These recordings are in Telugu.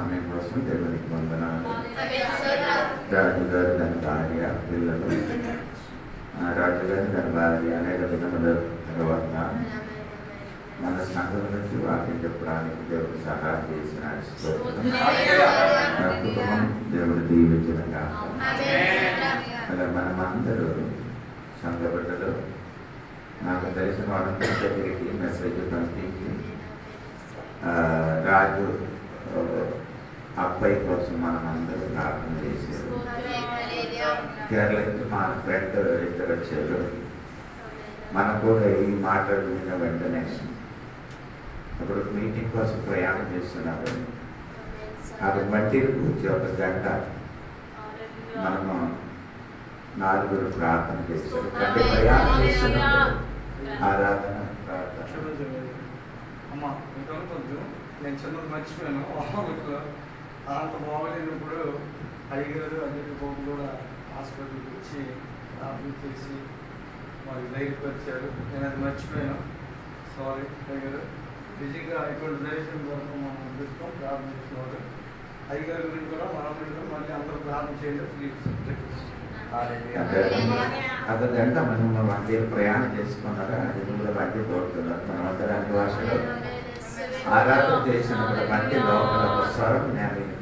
సమయం కోసం దేవునికి వందనాలు. రాజుగారు తన భార్య పిల్లలు, రాజుగారు తన భార్య అనేక విధముల తర్వాత మన సంఘం నుంచి వాక్యం చెప్పడానికి దేవుడు సహాయం చేసిన కుటుంబం దేవుడు దీవించిన అలా మనమందరూ సంఘ బిడ్డలు నాకు తెలిసిన వాళ్ళందరి దగ్గరికి మెసేజ్ పంపించి రాజు అబ్బాయి కోసం మనం అందరూ ప్రార్థన చేశారు. కేరళ నుంచి మా ఫ్రెండ్ ఇద్దరు వచ్చారు. మన కూడా ఈ మాటలు విన్న వెంటనే అప్పుడు మీటింగ్ కోసం ప్రయాణం చేస్తున్నారు. అక్కడ మట్టిని కూర్చి ఒక గంట మనము 4 ప్రార్థన చేశారు. అంటే ప్రయాణం చేస్తున్నప్పుడు ఆరాధన ప్రార్థన. అమ్మా ఇంకా కొంచెం నేను చిన్నది మర్చిపోయాను. అంత బాగలేనప్పుడు అయ్యగారు అన్నిటి బాబు కూడా హాస్పిటల్కి వచ్చి ప్రార్థన చేసి మాకు ధైర్యపరిచారు. నేను అది మర్చిపోయాను, సారీ అయ్యగారు. నిజంగా ఇటువంటి దర్శనం వరకు మనం అందిస్తాం ప్రార్థన చేసినవారు. అయ్యగారి గురించి కూడా మనం మళ్ళీ అందరూ ప్రార్థన చేయండి. ప్లీజ్ అర్ధ గంట మనం వంటి ప్రయాణం చేసుకున్నాక అది కూడా వంటి తోడుతున్నారు. మనం అందరూ అన్ని భాషలో ఆరాధన చేసినప్పుడు వంటి లోపల ఒక స్వరం నేను వినిపించాను.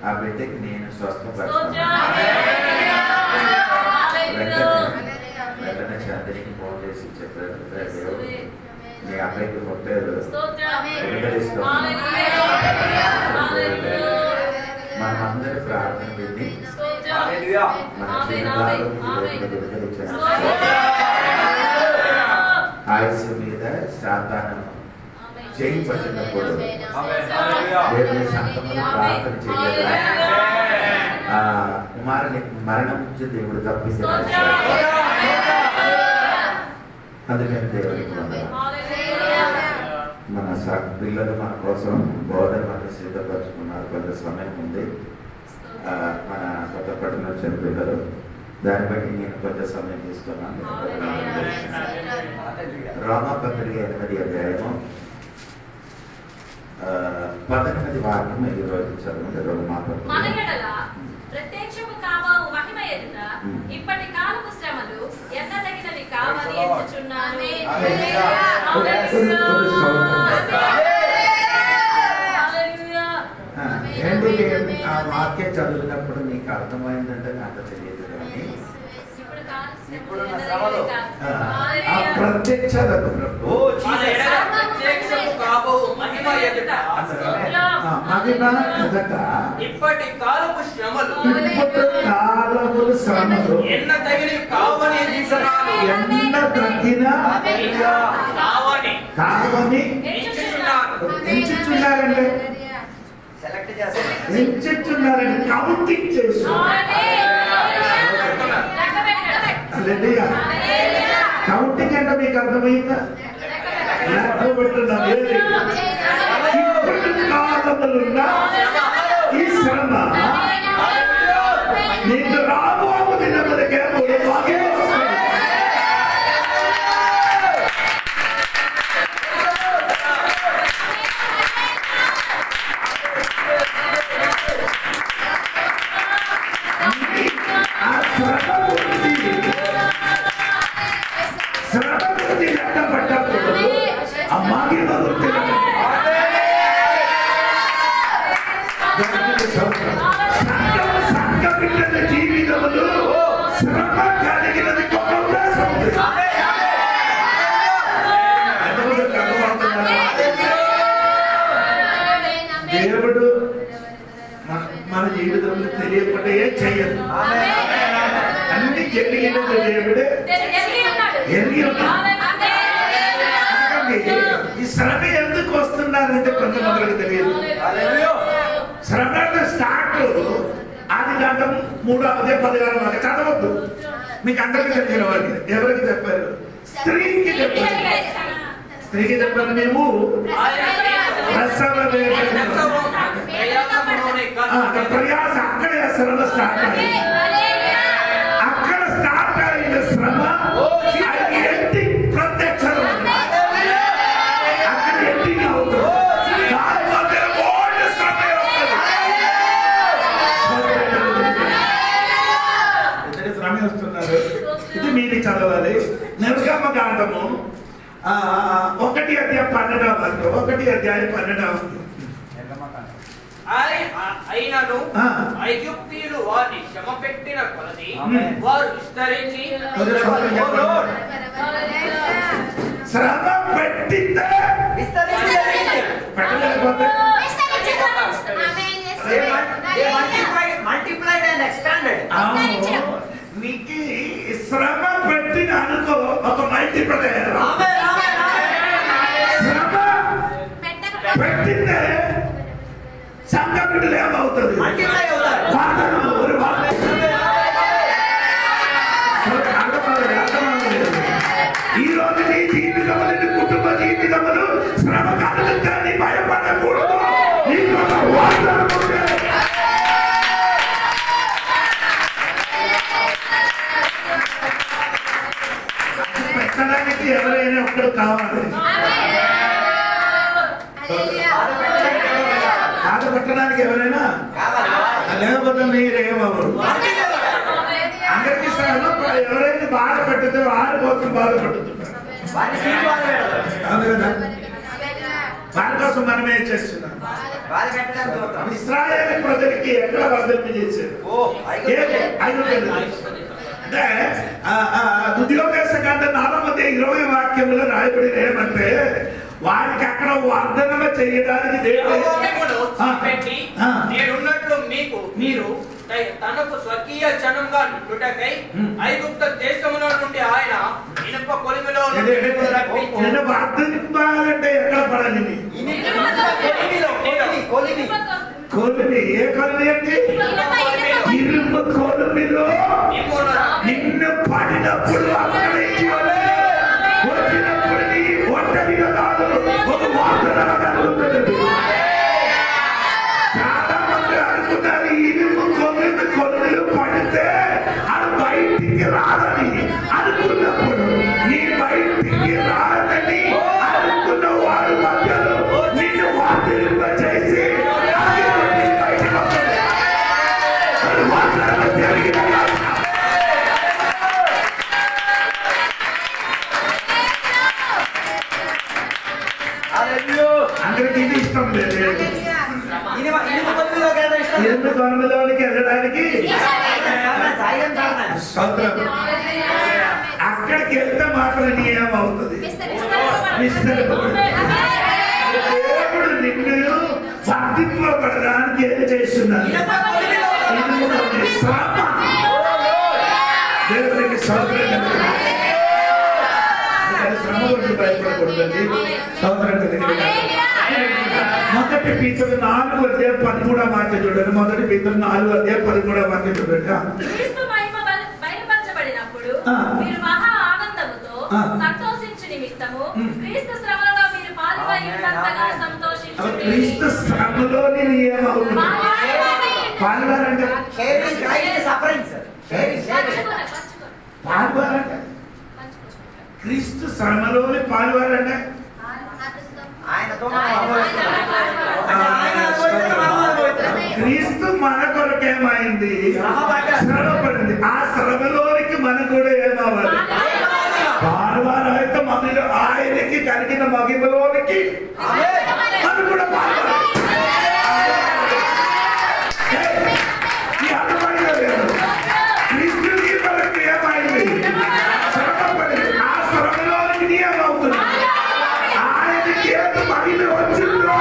ఆ బిడ్డకి నేను స్వస్థపరుస్తున్నాను. వెంటనే చంద్రికి ఫోన్ చేసి చెప్పారు, దేవుడు నీ అబ్బాయికి కొట్టారు, మనమందరి ప్రార్థన విని మన జీవితాలు ఆయుష్ మీద సాతాను చేయి పట్టినప్పుడు దేవుని సంఘంలో ప్రార్థన చేయాలి. కుమారుని మరణం నుంచి దేవుడు తప్పించారు. అందుకని దేవుడికి మన పిల్లలు మన కోసం బోధన మనకు సిద్ధపరుచుకున్నారు. కొంత సమయం ఉంది. మన కొత్తపట్నం వచ్చిన పిల్లలు, దాన్ని బట్టి నేను కొంత సమయం తీసుకున్నాను. రోమాపత్రిక 8వ అధ్యాయము 19 వాక్యం ఈరోజు చదవండి. రోమాపత్రిక ప్రత్యక్షము కావావు మహిమ ఎదుట ఇప్పటి కాలపు శ్రమలు ఎన్నదగినవి కావాలి ఎంచుచున్నాను. ఆ వాక్యం చదివినప్పుడు నీకు అర్థమైందంటే నాకు తెలియదు, కానీ ఇప్పుడు మహిమ ఎదుట ఇప్పటి కాలపు శ్రమలు ఎన్న తగిన కావని ఎంచుచున్నారంటే ఎంచుచున్నారని కౌంటింగ్ చేస్తున్నారు. కౌంటింగ్ అంటే మీకు అర్థమైందా? కాలములున్న ఈ శ్రమ నీకు రాబోవు దినములకే జీవితములు శ్రమ కలిగినది దేవుడు మన జీవితంలో తెలియకుండా ఏం చెయ్యదు. అన్ని జరిగినది దేవుడే ఎరిగి ఉన్నాడు. ఈ శ్రమ ఎందుకు వస్తున్నారంటే కొంతమందికి తెలియదు. శ్రమ స్టార్ట్ ఆదికాండం 3:16 చదవద్దు, మీకు అందరికీ తెలిసిన వారికి. ఎవరికి చెప్పారు? స్త్రీకి చెప్పారు. స్త్రీకి చెప్పారు, మేము ప్రసవ ప్రయాస అక్కడ శ్రమ స్టార్ట్ అయింది. అక్కడ స్టార్ట్ అయిన శ్రమ ప్రత్యక్షం అక్కడ ఎండింగ్ అవుతుంది. ఓల్డ్ శ్రమ నిర్గమకాండము 1:12 అయినను ఐగుప్తీయులు వారిని శ్రమ పెట్టిన కొలది వారు విస్తరించి శ్రమ పెట్టిందే పెట్టలేకపోతే నీకు శ్రమ పెట్టిన అనుకో ఒక మల్టిప్లైయర్ శ్రమ పెట్టిందే సంఘ బిడ్డలు ఏమవుతుంది ఈ రోజు నీ జీవితములు నీ కుటుంబ జీవితములు శ్రమ కలగని భయపడకూడదు. నీకు ఒక వాగ్దానం ఉంది. పెట్టడానికి ఎవరైనా ఒక్కడు కావాలి. బాధ పెట్టడానికి ఎవరైనా లేకపోతే మీరేమవరు. అందరికీ ఎవరైనా బాధ పెట్టితే వారి కోసం బాధపడుతున్నారు. వారి కోసం మనమే చేస్తున్నాం. ఇశ్రాయేలు ప్రజలకి ఎక్కడ వర్ధంప చేశారు అంటే ఉద్యోగేశకాండ 4:20 వాక్యంలో రాయబడిన ఏమంటే వారికి అక్కడ వర్ధనమ చేయడానికి నేనున్నట్లు మీరు తనకు స్వకీయ జనంగా నుండుటకై ఐగుప్త దేశములో నుండి ఆయన ఇనుప కొలిమిలో వర్ధనింపాలంటే ఎక్కడ పడాలి? కొలిమి ఏ కొలిమి అంటే ఇనుప కొలిమిలో నిన్ను పడినప్పుడు వచ్చినప్పుడు నీ ఒంటరిగా కాదు ఒక వార్తన కలుగుతుంది. చాలా మంది అనుకున్నారు ఇనుము కొలిమిలు పడితే అది బయటికి రాదని అనుకున్నప్పుడు నీ బయటికి రాదని అనుకున్న వారి మధ్యలో నిన్ను వార్తలింప చేసి బయటకు వస్తుంది. జరిగిన అందరికి ఇది ఇష్టం లేదు. ఎన్ని కొనలోనికి వెళ్ళడానికి అక్కడికి వెళ్తే మాత్రం నీ ఏమవుతుంది? దేవుడు నిన్ను వర్ధింపబడడానికి ఏం చేస్తున్నాడు? దేవుడికి సౌకర్యం శ్రమ గురించి భయపడకూడదండి. సౌకర్యం మొదటి పీతరు 4:13 మాట చూడండి. మొదటి పీతరు 4:13 మాట చూడండి. మీరు మహా ఆనందముతో సంతోషించు నిమిత్తము క్రీస్తు శ్రమలలో మీరు పాలువైనంతగా సంతోషించుడి. క్రీస్తు శ్రమలో నేను ఏమవుతున్నా పాల్గొనంటే పాల్గొనంటే క్రీస్తు శ్రమలోని పాల్గొనంటే క్రీస్తు మన కొరకేమైంది? శ్రమపడింది. ఆ శ్రమలోనికి మనం కూడా ఏమవ్వాలి? పాల్వారు అయితే మధ్యలో ఆయనకి కలిగిన మహిమలోనికి మనం కూడా పాల్గొనాలి. క్రీస్తుని మనకు ఏమైంది? శ్రమపడింది. ఆ శ్రమలోనికి నీ ఏమవుతుంది? ఆయనకి ఏదో మహిమ వచ్చిందో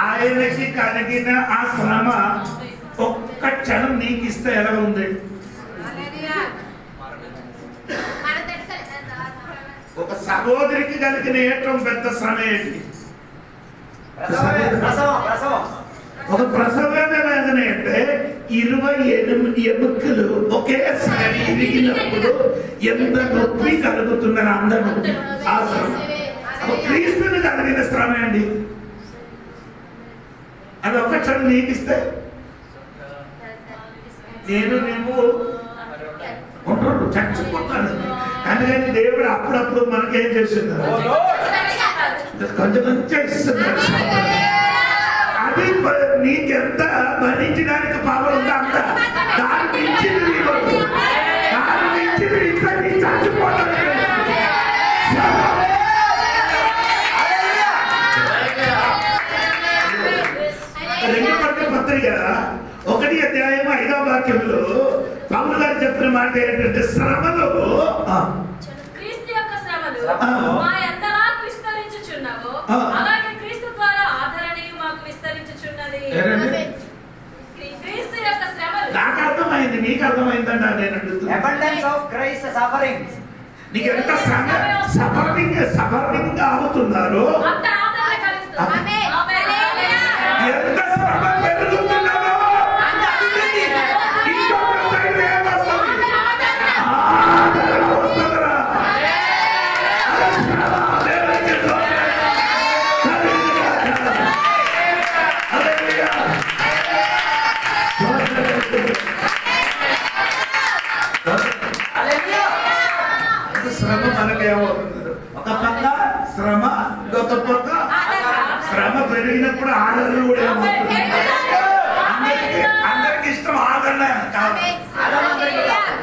ఆయనకి కలిగిన ఆ శ్రమ ఒక్క క్షణం నీకు ఇస్తే ఎలా ఉంది? ఒక సహోదరికి కలిగిన ఏటం పెద్ద శ్రమ ఏంటి? ఒక ప్రసవ వేదన అంటే 28 ఎముకలు ఒకేసారి ఇరిగినప్పుడు ఎంత నొప్పి కలుగుతుందని అందరూ ఆ శ్రమ. క్రీస్తుని కలిగిన శ్రమ అండి. అది ఒక క్షణం నీకు ఇస్తే నువ్వు ఉంటాడు చచ్చిపోతాను. అందుకని దేవుడు అప్పుడప్పుడు మనకేం చేస్తున్నారు, కొంచెం కొంచెం ఇస్తున్నారు. అది నీకెంత భరించడానికి పవర్ ఉందా అంత, దాని మించింది దాని మించింది ఇంకా నీ చచ్చిపోతాను. రెండో పత్రిక 1 అధ్యాయం 5వ వాక్యంలో పౌలు గారు చెప్పిన మాట ఏంటంటే శ్రమలో క్రీస్తు యొక్క శ్రమలు మా ఎంతలా విస్తరించుచున్నావో అలాగే క్రీస్తు ద్వారా ఆదరణీయం మాకు విస్తరించుచున్నది. క్రీస్తు యొక్క శ్రమలు నాకు అర్థమైంది, నీకు అర్థమైందంట నేను అడుగుతున్నా. Abundance of Christ's suffering. నీకు ఎంత సఫరింగ్ అవుతున్నారో అంత ఆదరణ కలుగుతుంది. ఎంత శ్రమ పెరుగుతున్నారో ఇంకొక సైడ్ ఏమొస్తుంది, ఆదరణ వస్తుందిరా. శ్రమ మనకేమవుతుంది, ఒక పక్క శ్రమ, ఇంకొక పక్క శ్రమ పెరిగినప్పుడు ఆదరణ కూడా ఏమవుతుంది. అందరికి ఇష్టం ఆదరణ కాదు,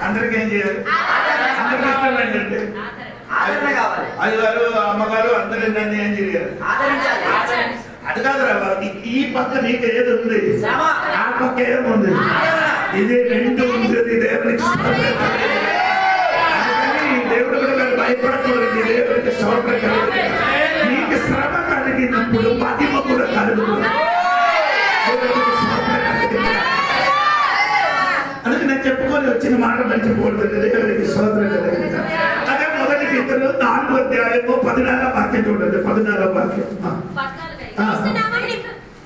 అందరికి ఏం చేయాలి, అందరికి ఇష్టం ఏంటంటే అయ్యగారు అమ్మగారు అందరూ నన్ను ఏం చేయాలి, అది కాదురా. ఈ పక్క నీకు ఏది ఉంది, ఆ పక్క ఏముంది, ఇది రెండు ఉంది. దేవునికి దేవుడు కూడా భయపడకూడదు. దేవుడికి స్తోత్రం కలుగుతుంది. నీకు శ్రమ కలిగినప్పుడు మహిమ కూడా కలుగుతుంది. దేవుడికి స్తోత్రం కలుగుతుంది. అందుకే నేను చెప్పుకొని వచ్చిన మాట మంచిపోతుంది. దేవుడికి స్తోత్రం కలుగుతుంది. అదే 1 Peter 4వ అధ్యాయము 14వ వాక్యం చూడండి. 14వ వాక్యం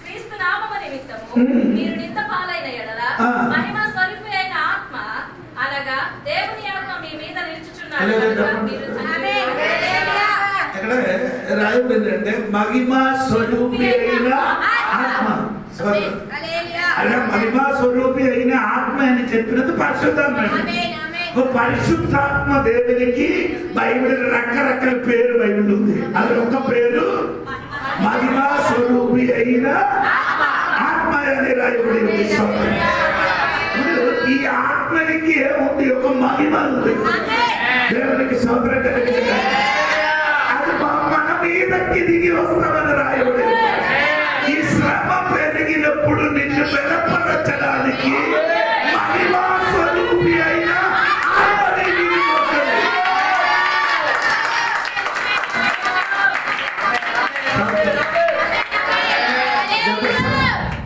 క్రీస్తు నామము నిమిత్తము మీరు నింద పాలైన ఎడల మహిమ స్వరూపి అయిన ఆత్మ అనగా దేవుని ఆత్మ మీ మీద నిలుచుచున్నాడు. ఇక్కడ రాయబడి ఏంటంటే మహిమ స్వరూపి అయిన ఆత్మ. అలా మహిమ స్వరూపి అయిన ఆత్మ అని చెప్పినది పరిశుద్ధాత్మ. పరిశుద్ధాత్మ దేవునికి బైబిల్ రకరకాల పేరు బైబిల్ ఉంది. అది ఒక పేరు మహిమ స్వరూపి అయిన ఆత్మ అని రాయబడి ఉంది. ఈ ఆత్మనికి ఏముంది, ఒక మహిమ ఉంది. దేవునికి స్తోత్రం కలిగింది. అది మన మీదకి దిగి వస్తామని రాయబడి. ఈ శ్రమ పెరిగినప్పుడు నిన్ను బలపరచడానికి మహిమా స్వరూపి అయిన ఆత్మని దిగి వస్తుంది.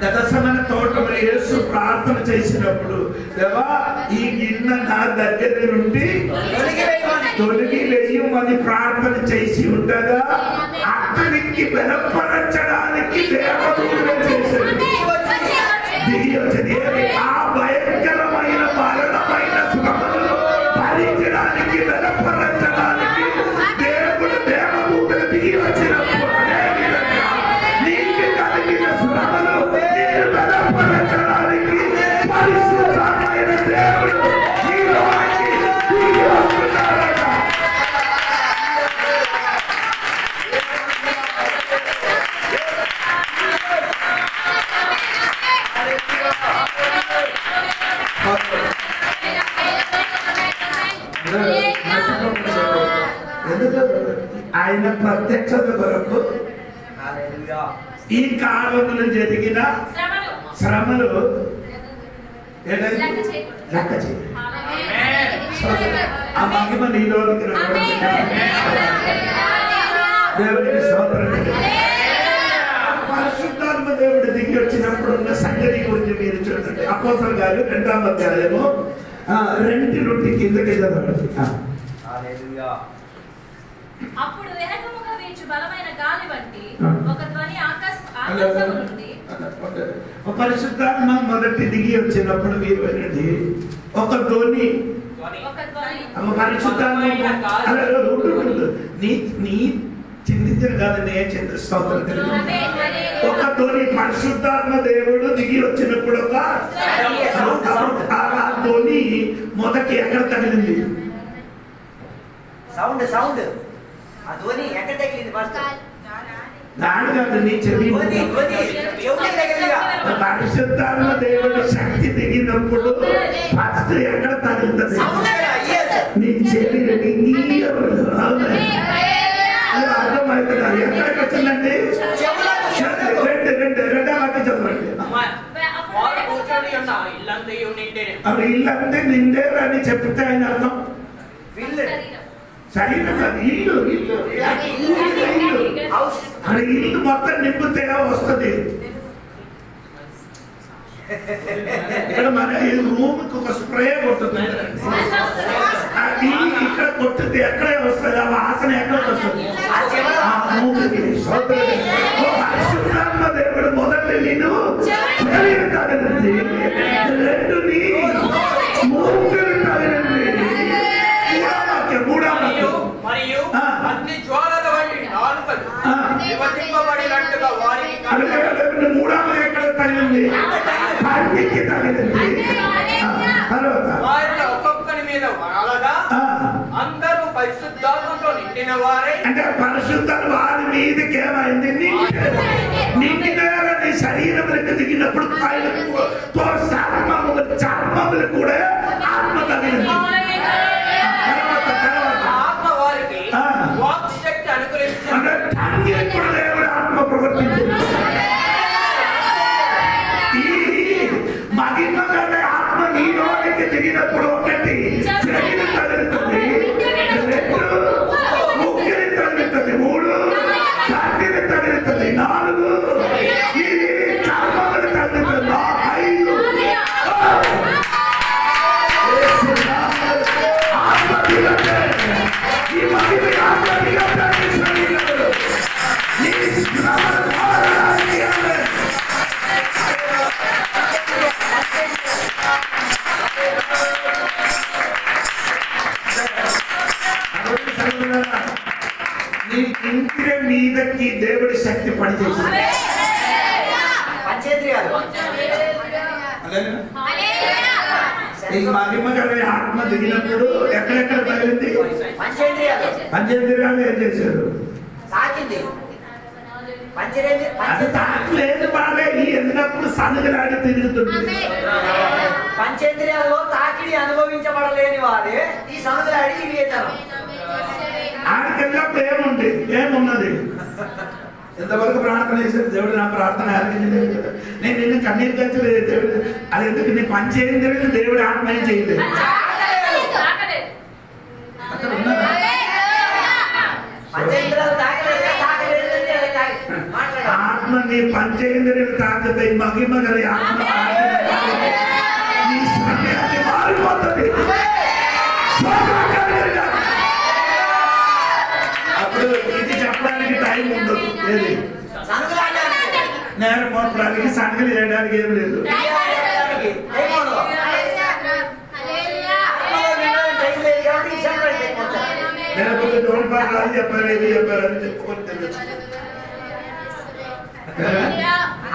గత సమయ తోటలో యేసు ప్రార్థన చేసినప్పుడు, దేవా ఈ గిన్నె నా దగ్గర నుండి తొలగి వేయమని ప్రార్థన చేసి ఉండగా అతనికి బలపరచడానికి దేవదూత చేశాడు. ఆ భయంకరమైన మరణమైన శ్రమను భరించడానికి బలపరచడానికి దేవుడు దేవదూతను దిగి వచ్చినప్పుడు నీకు కలిగిన శ్రమను బలపరచడానికి పరిశుద్ధమైన దేవుడు నీలోకి దిగి వస్తున్నారట. ఎందుకు ఆయన ప్రత్యక్షత కొరకు ఈ కాలంలో జరిగిన శ్రమలు లెక్క చేయాలి. ఆ మహిమ నీలోకి దేవుడికి స్తోత్రం. పరిశుద్ధాత్మ దేవుడు దిగి వచ్చినప్పుడు ఉన్న సంగతి గురించి మీరు చూడండి. అపోస్తలుల కార్యాలు 2వ అధ్యాయము 2 నుండి కిందకి చదవండి. అప్పుడు వేగముగా వీచు బలమైన గాలి వంటి ఒక ధ్వని ఆకాశము నుండి పరిశుద్ధాత్మ మొదటి దిగి వచ్చినప్పుడు మీరు వినండి, ఒక ధ్వని పరిశుద్ధాత్మ నీ చింతించిన కాదు, నేను చింతిస్తాను. ఒక ధ్వని పరిశుద్ధాత్మ దేవుడు దిగి వచ్చినప్పుడు ఒక ధ్వని మొదటి ఎక్కడ తగిలింది? సౌండ్ సౌండ్ ఆ ధ్వని ఎక్కడ తగిలింది? ఫస్ట్ దాని కాదు, నీ చెవి. పరిశుద్ధాత్మ దేవుడు శక్తి దిగినప్పుడు ఫస్ట్ ఎక్కడ తగులుతుంది? నీ చెవి. అర్థమవుతుంది. ఎక్కడికి వచ్చిందండి? రెండో వాక్యం చదవండి. అప్పుడు ఇల్లంతా నిండేరు అని చెప్తే ఆయన అర్థం శరీరం కాదు, ఇల్లు. అది ఇల్లు మొత్తం నింపితే వస్తుంది. ఇక్కడ మన రూమ్ కి ఒక స్ప్రే కొట్టుతుంది, అది ఇక్కడ కొట్టితే ఎక్కడే వస్తుంది, ఆ వాసన ఎక్కడ వస్తుంది? పరిశుద్ధాత్మ దేవుడు మొదటి నేను తగిలింది, రెండు నీ మూగులు తగిలింది. మరియు అగ్ని జ్వాలల వంటి నాలుకలు విభజింపబడినట్టుగా వారికి మూడవది ఎక్కడ తగిలింది? కంటికి తగిలింది. వారిలో ఒక్కొక్కరి మీద వాలగా అందరూ పరిశుద్ధాత్మతో నిండిన వారే. అంటే పరిశుద్ధాత్మ వారి మీదకి ఏమైంది? నిండినారని శరీరములకు దిగినప్పుడు చర్మములు కూడా ఆత్మ తగిలింది. ఆత్మ ప్రవర్తించింది. మహిమ గల ఆత్మ నీలోనికి దిగినప్పుడు ఒకటి శరీరం తగులుతుంది, రెండు ముగ్గురి తగులుతుంది, మూడు కంటిని తగులుతుంది, నాలుగు ఈ చర్మములు తగులుతుంది, ఐదు ఆత్మ దిగతే. ఈ మహిమ ఆత్మ దిగతే. నీ ఇంద్రియం మీదకి దేవుడి శక్తి పనిచేస్తుంది. ఈ మహిమ గల ఆత్మ దిగినప్పుడు ఎక్కడెక్కడ తగిలింది? పంచేంద్రియాలు ఏం చేశారు? అది తాకలేదు బాగా. వెళ్ళినప్పుడు సనుగులాడి తిరుగుతుంది. పంచేంద్రియాల్లో తాకిడి అనుభవించబడలేని వారే ఈ సనుగులాడి ఆడికి వెళ్ళినప్పుడు ఏముంది? ఏమున్నది? ఎంతవరకు ప్రార్థన చేశారు? దేవుడు నా ప్రార్థన ఆలకించలేదు, నేను నిన్ను కన్నీరు తెచ్చలేదు దేవుడు. అది ఎందుకు? నీ పని చేయలేదు, దేవుడు ఆత్మ ఏం చేయలేదు. అక్కడ ఉన్నదా? ఆత్మ నీ పంచేంద్రియాలు తాకుతాయి. మహిమ గల ఆత్మ నీ సమయాన్ని మారిపోతుంది. అప్పుడు ఇది చెప్పడానికి టైం ఉండదు. ఏది నేరం మోపడానికి, సంగతి చేయడానికి ఏం లేదు. లేకపోతే డోన్ పాటలు అది చెప్పారు, ఏది చెప్పారు అని చెప్పుకొని తెలియచ్చు.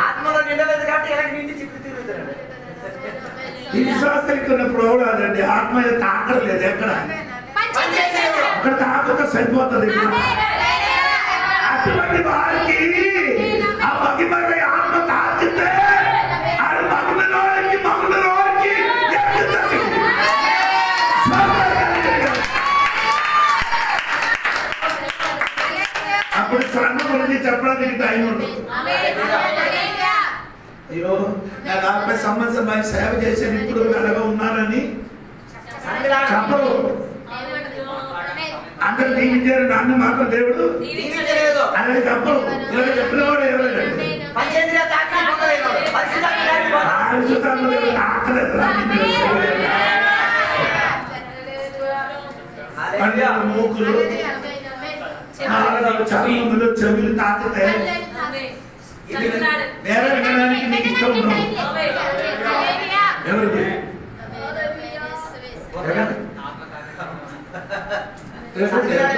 ఆత్మలో నిండలేదు కాబట్టి ఎలాంటి నిండి చిప్పు తిరుగుతున్నాడు. ఈ విశ్వాసానికి ఉన్న ప్రోగ్రాండి ఆత్మ తాకలేదు. ఎక్కడ అక్కడ తాకక సరిపోతుంది. అటువంటి వారికి ఆ మహిమ ఆత్మ తాకితే అది మహిమలోకి ఎక్కుతుంది. అప్పుడు శ్రమ గురించి చెప్పడానికి టైం ఉంటుంది. అయ్యో నా 40 సంవత్సరం సేవ చేసేది ఇప్పుడు అలాగా ఉన్నానని చెప్పరు. అందరు దీవించారు, నన్ను మాత్రం దేవుడు అలాగే చెప్పరు. ఇలా చెప్పిన వాడు ఎవరండి? మూకులు, చర్మములు, చెవులు తాకితే నేర వినడానికి ఇష్టం ఉండవు. ఎవరికి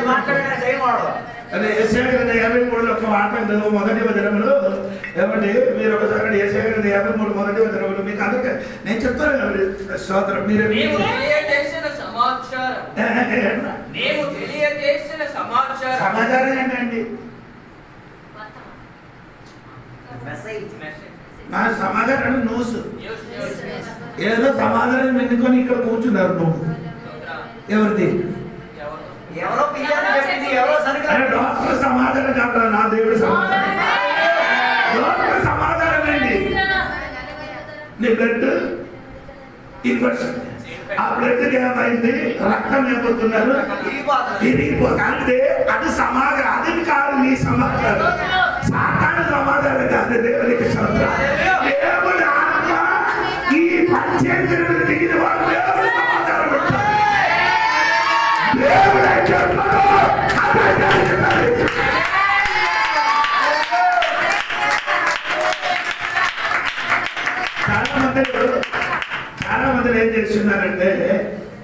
మాట్లాడిన చేయకూడదు. అదే యెషయా గ్రంథం 53 ఒక మాట ఉంది. మొదటి వచనంలో ఏమండి మీరు ఒకసారి యెషయా గ్రంథం 53 మొదటి వచనంలో మీకు అందరికీ నేను చెప్తాను కదండి స్తోత్రం. మీరు మేము తెలియజేసిన సమాచారం సమాచారం ఏంటండి? మెసేజ్ నా సమాధానం న్యూస్. ఏదో సమాధానం ఎన్నుకొని ఇక్కడ కూర్చున్నారు. నువ్వు ఎవరిది? ఎవరో పిల్లలు చెప్పింది, ఎవరో సరిగ్గా డాక్టర్ సమాధానం కాదు, నా దేవుడి సమాధానం. డాక్టర్ సమాధానం ఏంటి? నీ బ్లడ్ ఇన్ఫెక్షన్. ఆ బ్లడ్ ఏమైంది? రక్తం ఏమవుతున్నారు? ఇరిగిపోతే అది సమాధానం. అది కాదు నీ సమాధానం. సాతాను సమాధానం కాదు. దేవునికి దేవుడి ఆత్మ ఈ పంచేంద్రుడు దిగిన వాడు దేవుడు సమాధానం పెట్టారు. దేవుడు చాలా మంది ఏం చేస్తున్నారంటే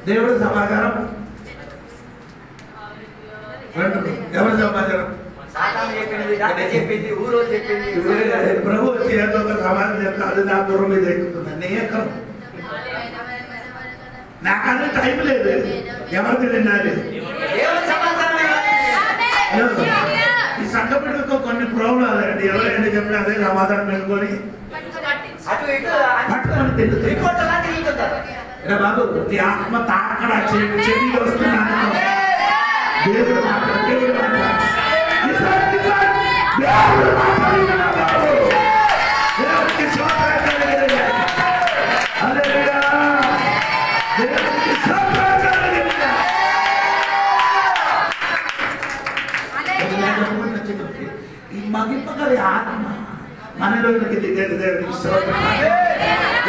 దేవుడు సమాధానం ఎవరు సమాధానం? సాతాను చెప్పింది, డాక్టర్ చెప్పింది, ఊరో చెప్పింది. ప్రభు వచ్చి ఏదో ఒక సమాధానం చెప్తా అది నా బుర్ర మీద ఎక్కుతుంది. నీ ఎక్కం నాకు అది టైం లేదు. ఎవరికి తినాలి? దేవుని సమాధానమే. ఈ సంఘపడితో కొన్ని ప్రోగ్రాలు అండి. ఎవరైనా చెప్పినా అదే సమాధానం పెట్టుకొని అటు ఇటు పట్టుకొని తిరుగుతుంది. రిపోర్ట్ అలా తిరుగుతుంటారు. బాబు నీ ఆత్మ తాకడ చెవి వస్తున్నాను. దేవుడు మాట్లాడు, దేవుడు మాట్లాడు. దేవుడు మాట్లాడుతున్నా బాబు. దేవుడికి స్తోత్రం కలుగునుగాక. హల్లెలూయా. దేవుడికి స్తోత్రం కలుగునుగాక. ఈ మగిపగలి ఆత్మ మనలోకి దిగేది దేవుడికి స్తోత్రం.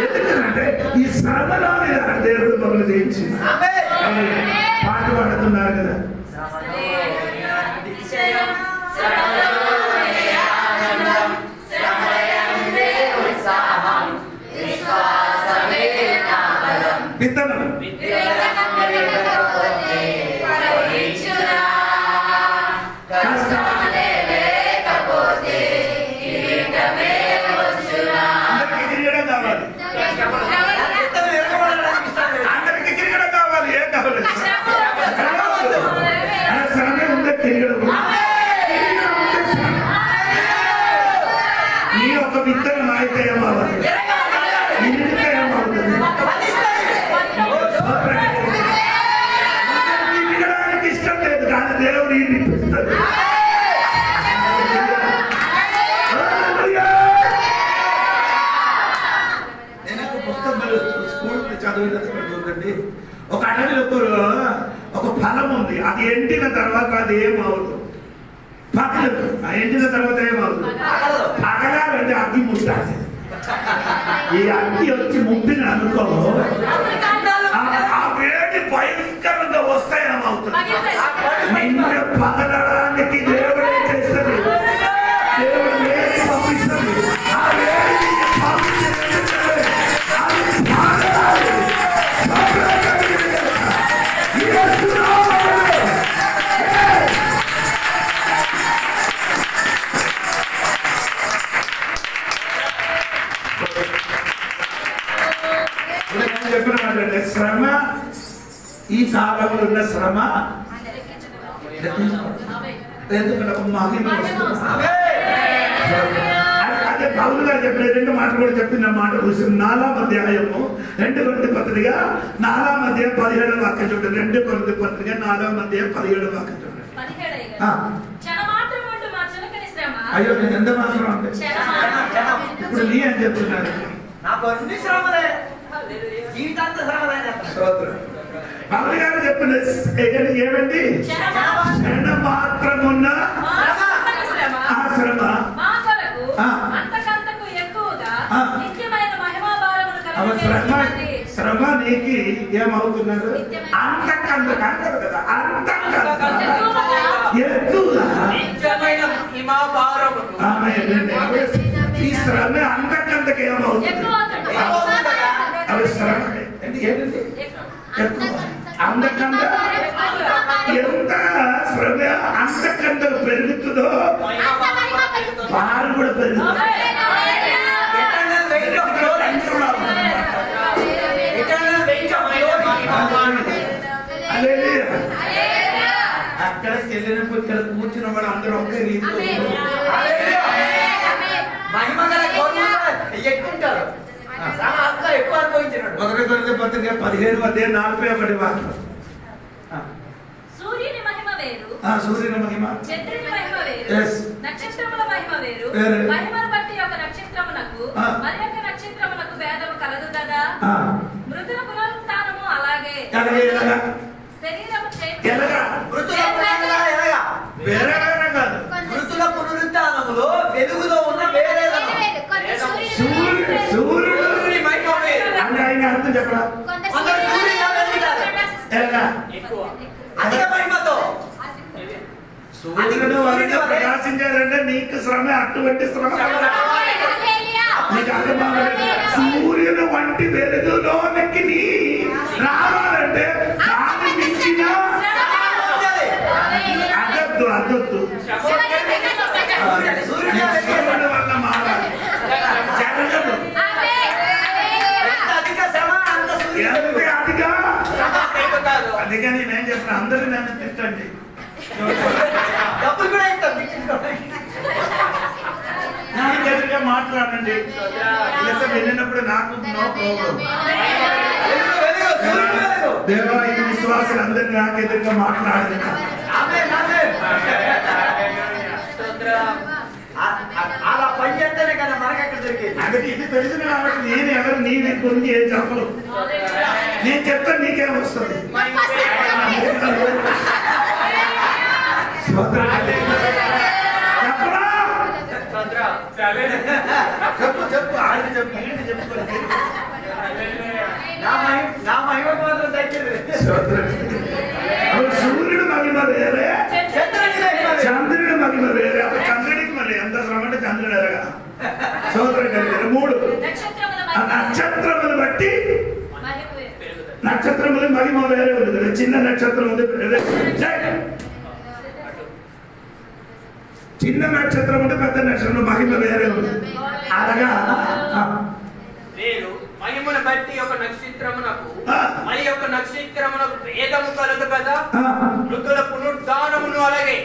ఎందుకంటే ఈ శ్రమలోనే దేవుడు మమ్మల్ని జయించింది. పాట పాడుతున్నారు కదా. విత్తనం అందరికి తిరగడం కావాలి. ఏం కావాలి? శ్రమే ఉందే తిరగడం. నీ ఒక విత్తనం అయితే ఏమవ్వాలి? ఇంటికి ఏమవుతుంది? తిరగడానికి ఇష్టం లేదు కానీ దేవుడు ఈ నింపిస్తాడు. నేను ఒక పుస్తకం స్కూల్ చదివినది. ఒక అడవిలో ఒక ఫలం ఉంది. అది ఎండిన తర్వాత అది ఏమవుతుంది? పగలదు. ఆ ఎండిన తర్వాత ఏమవుతుంది? పగలాలంటే అగ్గి ముట్టాలి. ఈ అగ్గి వచ్చి ముట్టిన అనుకో ఆ వేడి భయంకరంగా వస్తాయేమవుతుంది? నిన్న పగలడానికి దేవుడే చేస్తుంది. దేవుడు వేడి పంపిస్తుంది. ఆ వేడి చెప్పిన శ్రమ ఈ కాలంలో ఉన్న శ్రమ ఎందుకంటే ఒక మహిమ వస్తుంది. అదే పౌలు గారు చెప్పిన 2 మాటలు కూడా చెప్పిన మాట చూసి 4వ అధ్యాయము 2 కొరింథీ పత్రిక 4వ అధ్యాయం 17వ వాక్యం చూడండి. 2 కొరింథీ పత్రిక 4వ అధ్యాయం 17వ వాక్యం చూడండి. అయ్యో నేను ఎంత మాత్రం అంటే ఇప్పుడు నీ అని చెప్తున్నాను. నాకు అన్ని శ్రమలే, జీవితాంత శ్రమలే. పౌలు గారు చెప్పిన ఏమండి? క్షణ మాత్రం ఉన్న ఆ శ్రమ శ్రమ నీకి ఏమవుతున్నారు? అంతకంత అంటారు కదా. అంతకంత ఎక్కువగా ఈ శ్రమ అంతకంత అంతకి ఏమవుతుంది? ఎక్కువ అవుతుంది. అవి శ్రమ ఏంటండి? అంతకంత ఎంత శ్రమ అంతకంత పెరుగుతుందో భారం కూడా పెరుగుతుంది. అక్కడ వెళ్ళినప్పుడు ఇక్కడ కూర్చున్న వాడు అందరూ ఒకే రీతిలో ఎక్కుంటారు ఎక్కువ అనుభవించినాడు. 1 కొరింథీ పత్రిక 15:41 వాక్యం. సూర్యుని మహిమ వేరు, సూర్యుని మహిమ, చంద్రుని మహిమ వేరు, Yes. నక్షత్రముల మహిమ వేరు. వేరు. మహిమను బట్టి ఒక నక్షత్రమునకు మరి ఒక నక్షత్రమునకు భేదము కలదు కదా. మృతుల పునరుత్థానము అలాగే. ఎలాగా శరీరము ఎలాగా వేరే వేరే కాదు. మృతుల పునరుత్థానములో వెలుగులో ఉన్న వేరే సూర్యుడు అంటే ఆయన అర్థం చెప్పరా? ఎలాగా అధిక మహిమతో సూర్యుడు వలన ప్రకాశించారంటే నీకు శ్రమ అటువంటి శ్రమ నీకు అర్థం. సూర్యుడు వంటి వెలుగులోనికి నీ రావాలంటే దాన్ని మించిన అదొద్దు సూర్యుడు వల్ల మారాలి జరగదు. ఎంత అదిగా అందుకని నేను చెప్పిన అందరూ నన్ను తిట్టండి. డబ్బులు కూడా ఇస్తాం. నాకు ఎదురుగా మాట్లాడండి. లేదా వెళ్ళినప్పుడు నాకు నో ప్రాబ్లం. దేవా ఈ విశ్వాసాలు అందరినీ నాకు ఎదురుగా మాట్లాడండి. అలా పని చేస్తేనే కదా మనకి ఎక్కడ దొరికేది. అందుకే ఇది తెలిసిన కాబట్టి నేను ఎవరు నీ గురించి ఏం చెప్పను. నేను చెప్తా నీకేం వస్తుంది. చెప్పు చెప్పు ఆయన చెప్పు ఏంటి చెప్పుకోండి. నా మహిమ మాత్రం తగ్గింది. సూర్యుడు మహిమ వేరే, చంద్రుడి మహిమ వేరే. అప్పుడు చంద్రుడికి మరి ఎంత శ్రమ అంటే చంద్రుడు ఎరగా సోదరుడు కలిగారు. 3 నక్షత్రములు బట్టి నక్షత్రములు మహిమ వేరే ఉంది. చిన్న నక్షత్రం ఉంది, చిన్న నక్షత్రం ఉంటే పెద్ద నక్షత్రం మహిమ వేరే ఉంది. అలాగా మహిమను బట్టి ఒక నక్షత్రమునకు మరి ఒక నక్షత్రమునకు భేదము కలదు కదా. మృతుల పునరుద్ధానమును అలాగే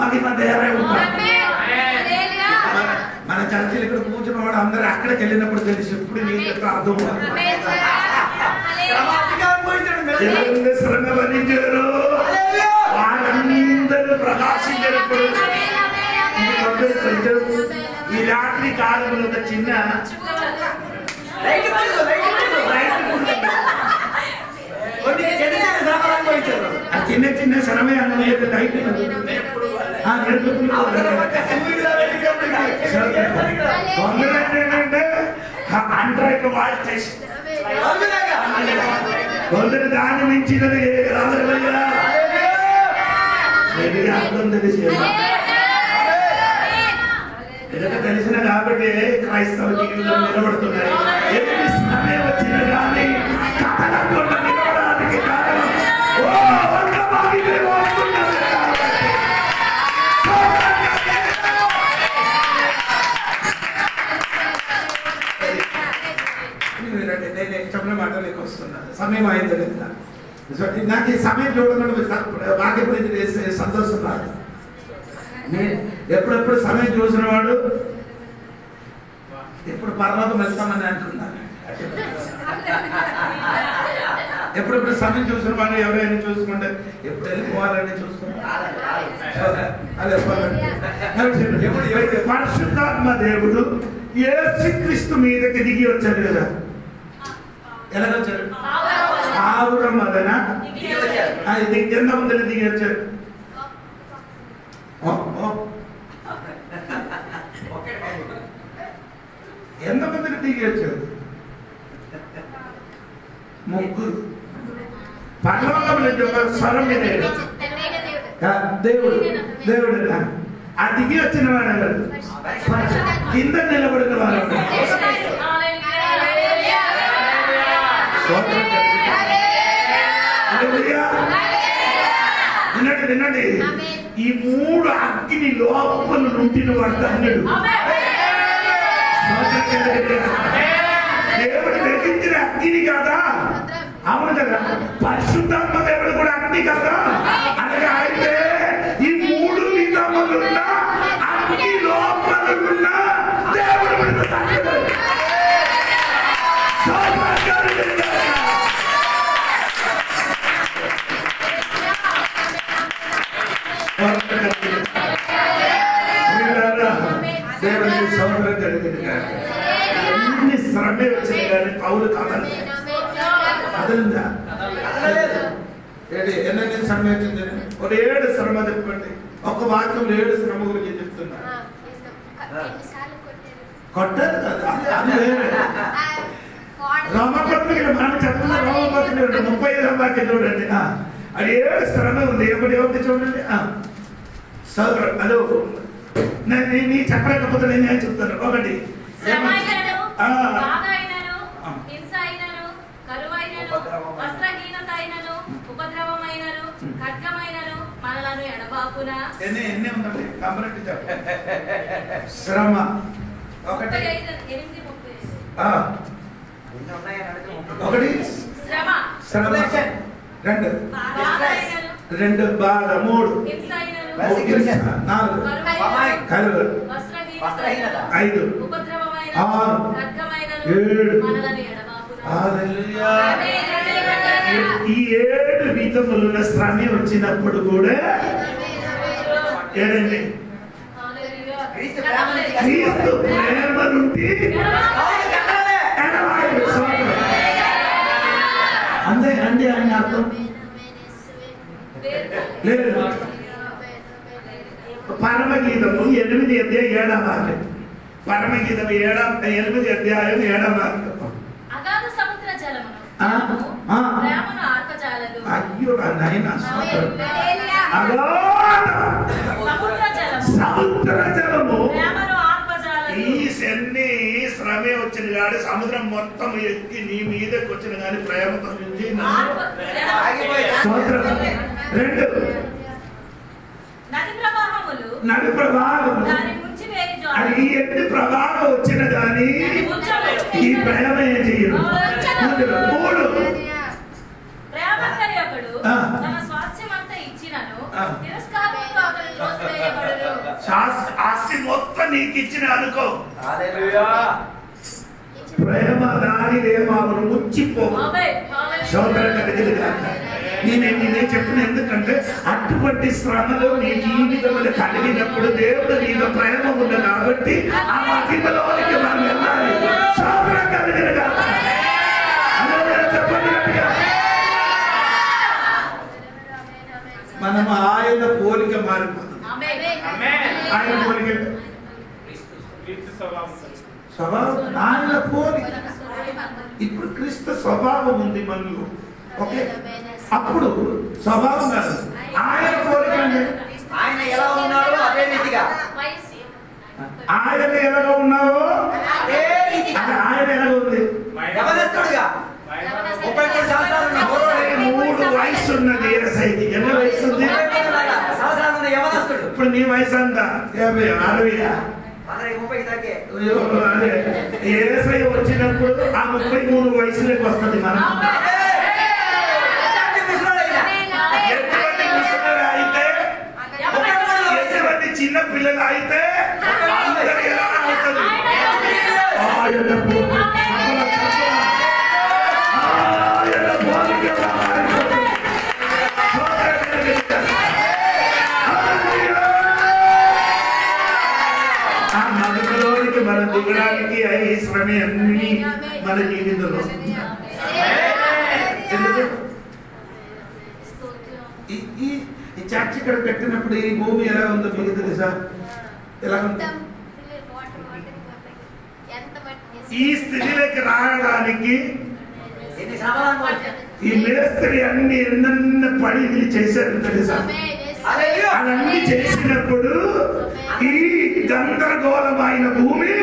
మహిమ వేరే ఉంటుంది. మన చర్చలు ఇక్కడ కూర్చున్న వాడు అందరూ అక్కడికి వెళ్ళినప్పుడు తెలిసి ఎప్పుడు నేను చెప్పి అర్థం శ్రమ భరించారు వాళ్ళందరూ ప్రకాశించినప్పుడు ఈ రాత్రి కాలంలో ఒక చిన్న చిన్న చిన్న శ్రమే అనుభవించే లైట్ ఏంటంటే అంట్రైట్ వాచ్ చేసి కొందరు దాన్ని మించినది అర్థం తెలిసి తెలిసిన కాబట్టి క్రైస్తవ జీవితంలో నిలబడుతున్నాయి. ఎన్ని శ్రమే వచ్చిన కానీ కాలంలో నిలబడడానికి కారణం చెప్పిన మాటలోకి వస్తున్నాను. సమయం అయింది కదా. నాకు ఈ సమయం చూడకుండా మాకెప్పుడు సంతోషం రాదు. ఎప్పుడెప్పుడు సమయం చూసిన వాడు ఎప్పుడు పరలోకం వెళ్తామని అనుకున్నాను. ఎప్పుడెప్పుడు సమయం చూసిన వాడు ఎవరైనా చూసుకుంటే ఎప్పుడు వెళ్ళిపోవాలని చూసుకుంటారు. పరిశుద్ధాత్మ దేవుడు యేసుక్రీస్తు మీదకి దిగి వచ్చాడు కదా. ఎలాగొచ్చాడు? ఆవురం వలన ఎంత ముందు దిగి వచ్చాడు. ఎంతమందిని దిగి వచ్చాడు? 3 పరలోకం నుంచి ఒక స్వరం వినేడు. దేవుడు దేవుడు ఆ దిగి వచ్చిన వాడు కింద నిలబడిన వాడు వినండి వినండి. ఈ 3 అగ్ని లోపల నుండిన వాడు ధన్యుడు. దేవుడు వెలిగించిన అగ్ని కాదా? అవును కదా. పరిశుద్ధాత్మ దేవుడు కూడా అగ్ని కదా. అనగా అయితే ఈ 3 విధములున్న అగ్ని లోపల ఉన్న దేవుడు మనకు ధన్యుడు. దేవుడికి సౌకర్యం కలిగింది. ఎన్ని శ్రమే వచ్చింది కానీ పౌలు కదలిందా? ఎన్ని శ్రమ వచ్చింది? ఒక 7 శ్రమ చెప్పండి. ఒక వాక్యంలో 7 శ్రమ గురించి చెప్తున్నా. కొట్టారు కదా, అది వేరే. రోమపత్రికలు మనం చెప్తున్న రోమపత్రికలు 35వ వాక్యం చూడండి. అది 7 శ్రమ ఉంది. ఎప్పుడు ఎవరి చూడండి. సౌకర్యం అదో నీ చెప్పలేకపోతే నేను చెప్తాను. ఒకటి ఎన్ని ఉందండి కంపరెంట్ శ్రమ. ఒకటి శ్రమ, 2 బాధ, 3 4 కరువు, 5 6 7. ఈ 7 విధములున్న శ్రమ వచ్చినప్పుడు కూడా ఏదండి క్రీస్తు ప్రేమ నుండి అంతే అండి. ఆయన అర్థం లేదు. పరమగీతము 8:7 వాక్యం. పరమగీతం 8 అధ్యాయం 7వ వాక్యం. అయ్యో నాయన, సముద్ర జలము ఈ ఎన్ని శ్రమే వచ్చిన కానీ సముద్రం మొత్తం ఎక్కి నీ మీదకి వచ్చిన కానీ ప్రేమతో నుంచి 2 నది ప్రవాహము అది ఎన్ని ప్రవాహం వచ్చిన కానీ ఈ ప్రేమ ఏం చేయదు. 3 ఆస్తి మొత్తం నీకు ఇచ్చిన అనుకో, ప్రేమ దాని దేవాలను ముచ్చిపోవు. నేనే చెప్పిన ఎందుకంటే అటువంటి శ్రమలు నీ జీవితంలో కలిగినప్పుడు దేవుడు నీలో ప్రేమ ఉంది కాబట్టి ఆ మహిమలోనికి మనం వెళ్ళాలి. సోదరం కలిగిన మనం ఆయన పోలిక మారిపోతుంది. ఆయన పోలిక స్వభావం, ఆయన పోలిక. ఇప్పుడు క్రీస్తు స్వభావం ఉంది మనలో. ఓకే, అప్పుడు స్వభావం కాదు, ఆయన పోలిక. ఆయన ఎలా ఉన్నాడో అదే రీతిగా ఆయన ఎలాగో ఉన్నావో అదే ఆయన ఎలాగ ఉంది. యవనస్తుడుగా 33 సంవత్సరాలు 3 వయసు ఉన్నది. ఏసైకి ఎన్ని వయసు ఉంది? యవనస్తుడు. ఇప్పుడు నీ వయసు అంతా 50 60. అదే ఏసై వచ్చినప్పుడు ఆ 33 వయసులోకి వస్తుంది. మనం ఎటువంటి ముసలి అయితే, ఎటువంటి చిన్న పిల్లలు అయితే అందరూ ఎలా అవుతుంది. మనం దిగడానికి ఈ శ్రమ అన్ని మన జీవితంలో. ఈ చర్చ్ ఇక్కడ పెట్టినప్పుడు ఈ భూమి ఎలా ఉందో మీకు తెలుసా? ఎలా ఉంది? ఈ స్థితిలోకి రావడానికి ఈ మేస్త్రి అన్ని ఎన్నెన్న పని చేశారు తెలుసా? అవన్నీ చేసినప్పుడు ఈ గందరగోళమైన భూమి,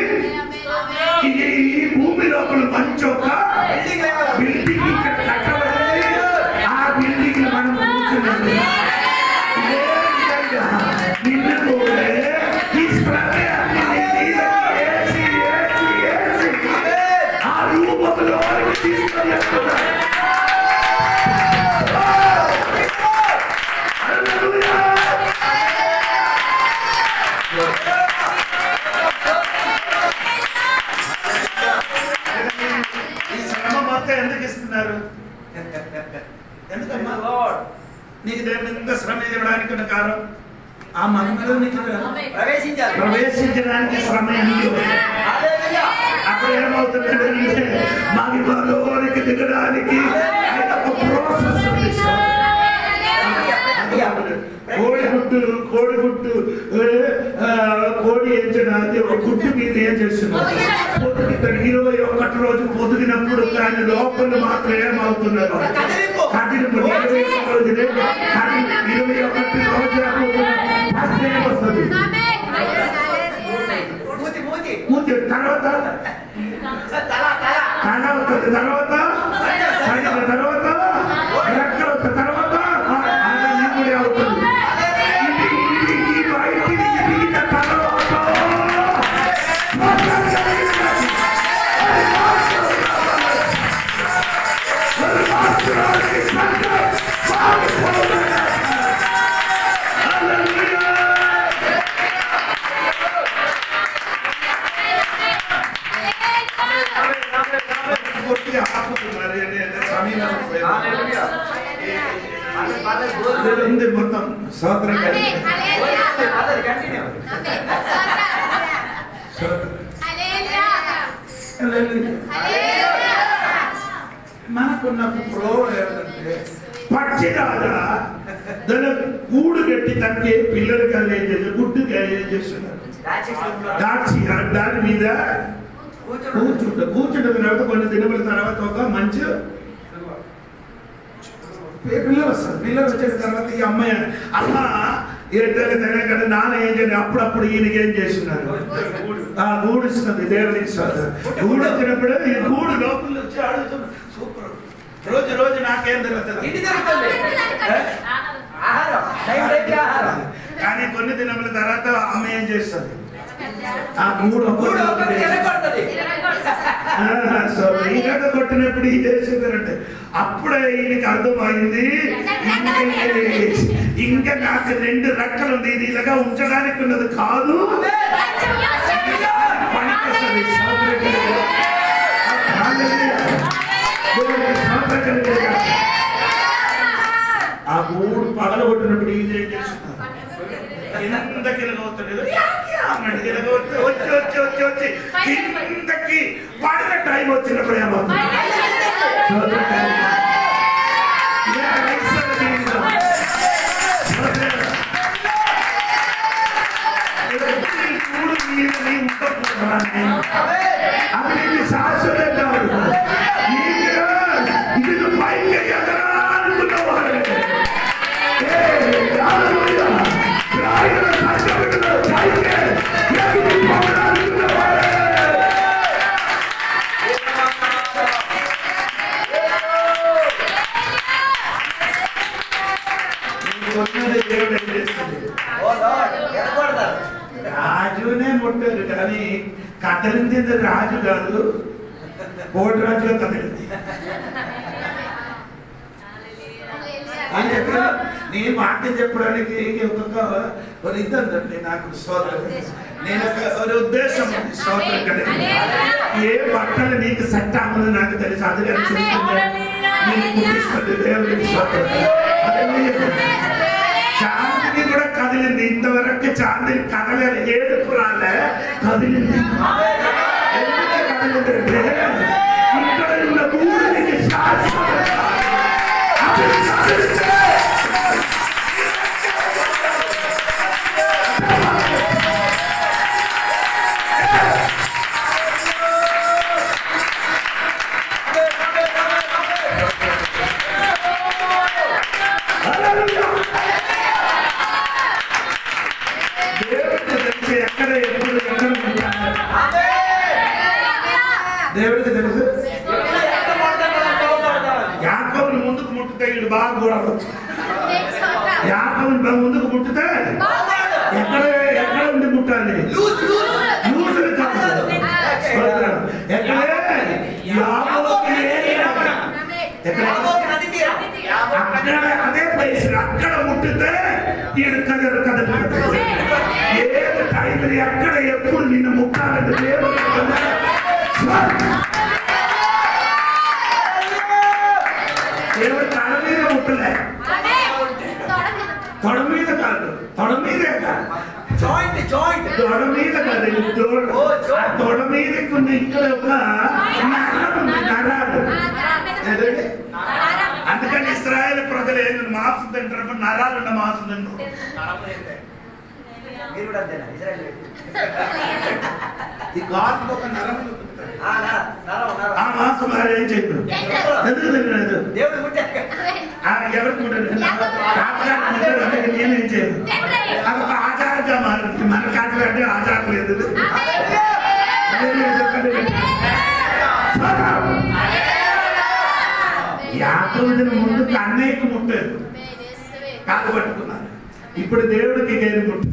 ఈ భూమి లోపల మంచి ఒక బిల్డింగ్ ఇక్కడ కట్టబడింది. ఆ బిల్డింగ్ మనం కూర్చున్నది నిన్ను కూడా ఈ శ్రమే ఆ రూపంలో తీసుకొని వస్తున్నారు. ఈ శ్రమ మొత్తం ఎందుకు ఇస్తున్నారు? ఎందుకమ్మా నీకు దేవుని ఎంత శ్రమ ఇవ్వడానికి ఉన్న కారణం ఆ మందిలో నీకు ప్రవేశించడానికి శ్రమ ఎందుకు? అప్పుడు ఏమవుతుందంటే మహిమలోనికి దిగడానికి ఆయన ఒక ప్రాసెస్ ఉంది. కోడి ఎంచడానికి ఒక గుడ్డు మీద ఏం చేస్తున్నారు? పొద్దుకి 21 రోజు పొదిగినప్పుడు కానీ లోపల మాత్రం ఏమవుతున్నారు? కదిలింపు 21 రోజు 21 రోజు వస్తుంది. తర్వాత తల అవుతుంది, తర్వాత తర్వాత రెక్కలు అవుతుంది, తర్వాత నిగుడి అవుతుంది. మొత్తం సోదరం మనకున్న ప్రోగ్రాం ఏమిటంటే పచ్చిరాగా దాని కూడు కట్టి తనకి పిల్లలు కానీ ఏం చేస్తారు, గుడ్డు కానీ ఏం చేస్తున్నారు, దాని మీద కూర్చుంటున్న తర్వాత కొన్ని దినముల తర్వాత ఒక మంచి పిల్లలు వస్తారు. పిల్లలు వచ్చిన తర్వాత ఈ అమ్మాయి అమ్మ ఏదైనా తినే కదా నాన్న ఏం చేయండి, అప్పుడప్పుడు ఈయనకి ఏం చేస్తున్నారు, ఆ గూడు ఇస్తుంది దేవునికి స్తోత్రం. గూడు వచ్చినప్పుడు ఈ గూడు లోపల వచ్చి అడుగుతున్నారు. సూపర్, రోజు రోజు నాకేం జరుగుతుంది కానీ కొన్ని దినముల తర్వాత అమ్మ ఏం చేస్తుంది, ఆ గూడు కొట్టినప్పుడు ఈ చేసిందంటే అప్పుడే ఈయనకి అర్థమైంది, ఇంకా నాకు 2 రెక్కలు ఉంది, ఇది ఇలాగా ఉంచడానికి ఉన్నది కాదు, ఆ గూడు పగలగొట్టినప్పుడు ఇది ఏం చేస్తున్నారు, కిందకి వచ్చి వచ్చి వచ్చి వచ్చి కిందకి పడిన టైం వచ్చినప్పుడు ఏమవుతుంది, అది నీకు శాశ్వతం కాదు, ఇది పైకి ఎదరాలనుకున్నవాడు రాజునే ముట్టారు కానీ కథలింది రాజు కాదు, కోటి రాజుగా కథలింది. నేను మాట చెప్పడానికి ఒక ఇద్దండి నాకు స్తోత్రం. నేను ఒక ఉద్దేశం ఉంది స్తోత్రం కదా, ఏ బట్టలు నీకు సెట్ అవ్వదు నాకు తెలుసు, అది చూస్తుంది దేవుడికి స్తోత్రం. చాందిని కూడా కదిలింది, ఇంతవరకు చాందిని కదలేదు, ఏడుపు రాలే, కదిలింది. ఎందుకు కదిలిందంటే ఇక్కడ ఉన్న భూమికి శాశ్వత పాపం ముందుకు ముట్టితే ఎక్కడ ఉండి ముట్టాలి? లూసులు కాదు. అక్కడ అదే ప్లేస్ అక్కడ ముట్టితే ఈడు కదరు కదలు. ఏది టైం ఎక్కడ ఎప్పుడు నిన్ను ముట్టాలంటే దేవుడు దేవుడు తల మీద ముట్టలే, తొడ మీద కాదు, తొడ మీదే కాదు, తొడ మీద కాదు, తొడ మీద ఇక్కడ ఒక నరాలు. అందుకని ఇశ్రాయేలు ప్రజలు ఏంటి మాంసం తింటారు, నరాలున్న మాంసం తింటారు. ఈ గాజు ఒక నరం ఆ మాంసం ఏం చెప్పారు? ఎందుకు తినలేదు? ఎవరికి నేనేం చేయను. అదొక ఆచారంగా మారింది. మన కాదు అంటే ఆచారం లేదు. యాకోబు ముందు అన్నయ్యకు ముట్టారు, కాలు పట్టుకున్నారు. ఇప్పుడు దేవుడికి గేరు ముట్టు.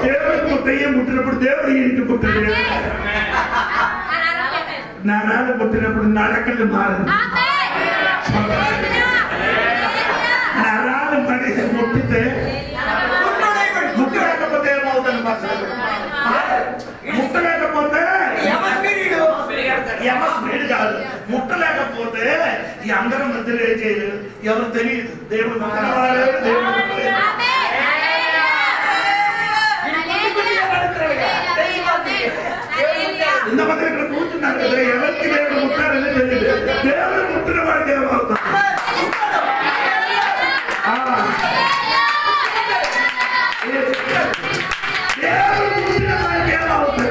దేవుడికి ముట్టయ్యే ముట్టినప్పుడు దేవుడు ఈయనకి ముట్టాడు. నరాలు పుట్టినప్పుడు నడకలు మారింది. నరాలు పడి ముట్టితే ముట్టలేకపోతే ఏమవుతుంది? ముట్టలేకపోతే స్పీడ్ కాదు. ముట్టలేకపోతే ఈ అందరి మధ్యలో ఏం చేయలేదు, ఎవరు తెలియదు. దేవుడు కనబడలేదు, దేవుడు ఇంతమంది ఇక్కడ కూర్చున్నారు కదా, ఎవరికి దేవుడు ముట్టారని తెలియదు. దేవుడు ముట్టిన వాడికి ఏమవుతుంది? దేవుడు ముట్టిన వాడికి ఏమవుతుంది?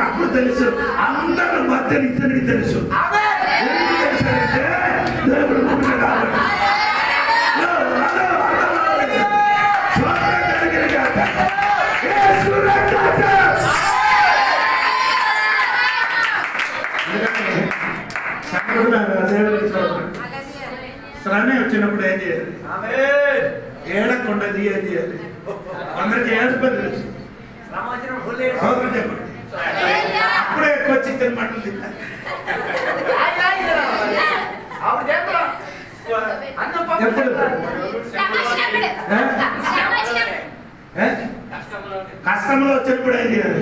అప్పుడు తెలుసు, అందరూ మధ్య ఇతనికి తెలుసు. ఎందుకు తెలుసంటే దేవుడు ముట్టిన కాబట్టి. శ్రమ వచ్చినప్పుడు ఏం చేయాలి? ఏడకుండది ఏం చేయాలి? అందరికి ఏడుపని తెలుసు. చెప్పండి, అప్పుడే ఎక్కువ చికెన్ మటన్ తిన్నాను. ఎప్పుడు కష్టంలో వచ్చినప్పుడు ఏం చేయాలి?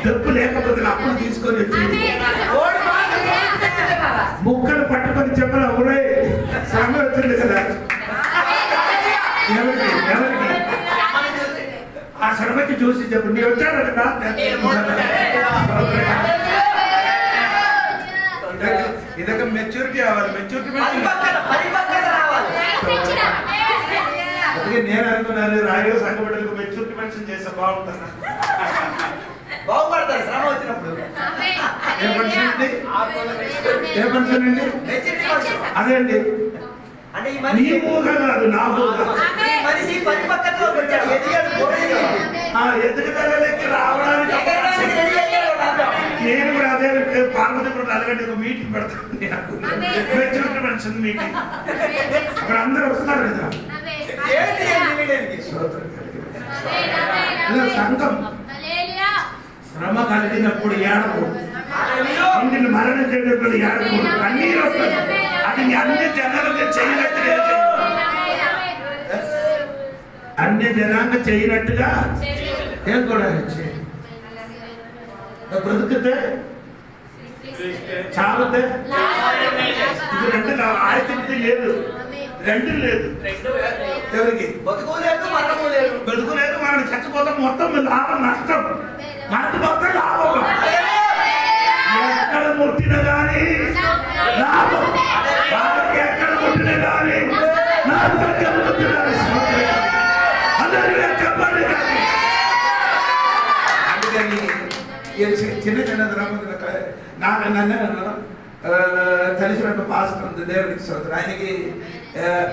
డబ్బు లేకపోతే అప్పుడు తీసుకొని వచ్చి ముక్కలు పట్టుకొని చెప్పరా, ఊరే శ్రమ వచ్చింది కదా. ఎవరికి ఎవరికి ఆ శ్రమకి చూసి చెప్పు, నీ వచ్చాడు కదా. ఇదొక మెచ్యూరిటీ కావాలి. మెచ్యూరిటీ అందుకే నేను అనుకున్నాను రాయో సంఘ బిడ్డలకు మెచ్యూరిటీ మెన్షన్ చేస్తే బాగుంటుంది. బాగుపడతారు శ్రమ వచ్చినప్పుడు. ఏ మనిషి అండి? ఏ మనిషి అండి? అదే అండి, అంటే ఈ నీ ఊహ కాదు, నా ఊహ. మనిషి పరిపక్వతలోకి వచ్చాడు, ఎదుగుదలకి రావడానికి నేను కూడా అదే పార్వతీపురం అలాగంటే ఒక మీటింగ్ పెడతాను. Maturity mention meeting. అక్కడ అందరూ వస్తారు కదా. సంఘం శ్రమ కలిగినప్పుడు ఏడకు, ఇంటిని మరణం చేయనప్పుడు ఏడకు, కన్నీరు వస్తుంది. అది అన్ని జనాలకు చేయనట్టుగా, అన్ని జనాంగ చేయనట్టుగా ఏం కూడా బ్రతుకుతే చావుతే ఇది రెండు ఆయుధి లేదు, రెండు లేదు. ఎవరికి బతుకోలేదు, మరణము లేదు. బతుకులేదు, మనం చచ్చిపోతాం. మొత్తం లాభం నష్టం, మనకు మొత్తం లాభం. ఎక్కడ ముట్టిన కానీ లాభం, వాళ్ళకి ఎక్కడ ముట్టిన కానీ అందరూ చెప్పండి. అందుకని చిన్న చిన్న ద్రౌపది నన్ను తెలిసినట్టు పాస్టర్ ఉంది, దేవుడికి స్తోత్రం. ఆయనకి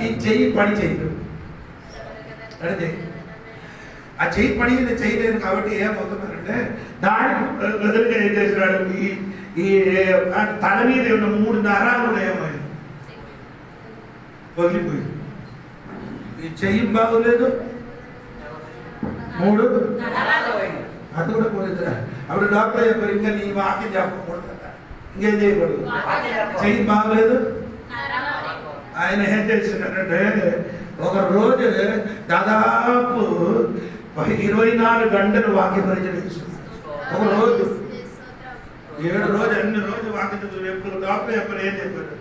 ఈ చెయ్యి పని చేయదు, అడితే ఆ చెయ్యి పని చేయలేదు. కాబట్టి ఏమవుతున్నారంటే దాని బదులుగా ఏం చేసినాడు, ఈ తల మీద ఉన్న 3 నరాలు ఏమైంది, వదిలిపోయింది. ఈ చెయ్యి బాగోలేదు, 3 అది కూడా పోయిందిరా. అప్పుడు డాక్టర్ చెప్పారు ఇంకా నీ వాక్యం చెప్పకూడదు, ఇంకేం చేయకూడదు. చెయ్యి బాగోలేదు. ఆయన ఏం చేసినారంటే ఒక రోజు దాదాపు 24 గంటలు వాక్య పరిచయం చేస్తున్నారు. ఒక రోజు 7 రోజు అన్ని రోజు వాక్యం ఎప్పుడు డాక్టర్ చెప్పారు ఏం చెప్పారు?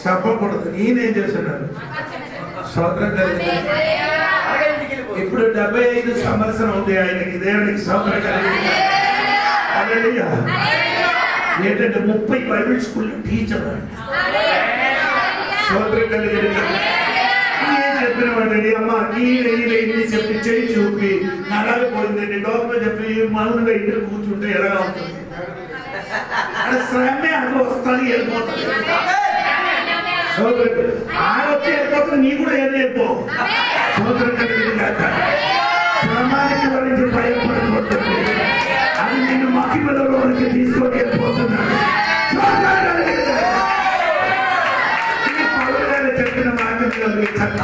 చెప్పకూడదు. నేనేం చేస్తున్నాను? స్తోత్రం కలిగి ఇప్పుడు 75 సంవత్సరం ఉంది ఆయనకి. దేవునికి స్తోత్రం కలిగి ఏంటంటే 30 బైబిల్ స్కూల్ టీచర్ స్తోత్రం కలిగి చెప్పిన వాడండి. అమ్మ ఇన్ని చెప్పి చేయి చూపి నరాలు పోయిందండి. డాక్టర్ చెప్పి మౌనంగా ఇంటికి కూర్చుంటే ఎలా అవుతుంది? శ్రమే అక్కడ వస్తుంది, వెళ్ళిపోతుంది. ఆయన వచ్చి వెళ్ళిపోతుంది, నీ కూడా వెళ్ళిపో. సోదరు కలిగింది కాక శ్రమానికి వరించి భయపడబోతుంది. అది నిన్ను మహిమలోకి తీసుకొని వెళ్ళిపోతున్నాడు. చెప్పిన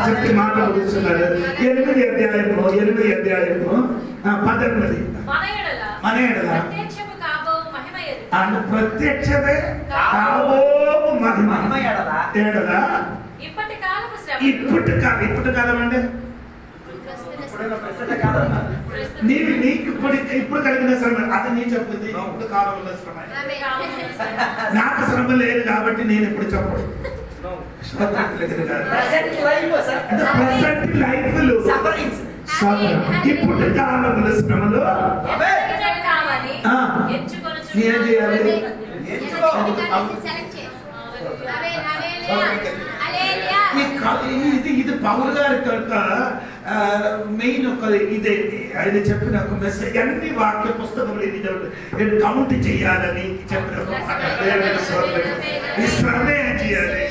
చెప్పి మాట ముగిస్తున్నాడు. 8వ అధ్యాయము 18 మన ఎడల ప్రత్యక్షమే కాబో మహిమ ఎడల ఇప్పటి కాలం అంటే నీకు ఇప్పుడు కలిగిన శ్రమ అది నీ చెప్పింది. ఇప్పుడు కాలంలో శ్రమ నాకు శ్రమ లేదు కాబట్టి నేను ఇప్పుడు చెప్పను. ఇప్పుడు కాలంలో శ్రమలో ఏం చేయాలి? ఇది పౌలు గారి యొక్క మెయిన్ ఒక ఇదే ఆయన చెప్పిన ఒక మెసేజ్. అన్ని వాక్య పుస్తకములు ఇది కౌంట్ చేయాలని చెప్పిన ఒక మాట. ఈ శ్రమ ఏం చేయాలి?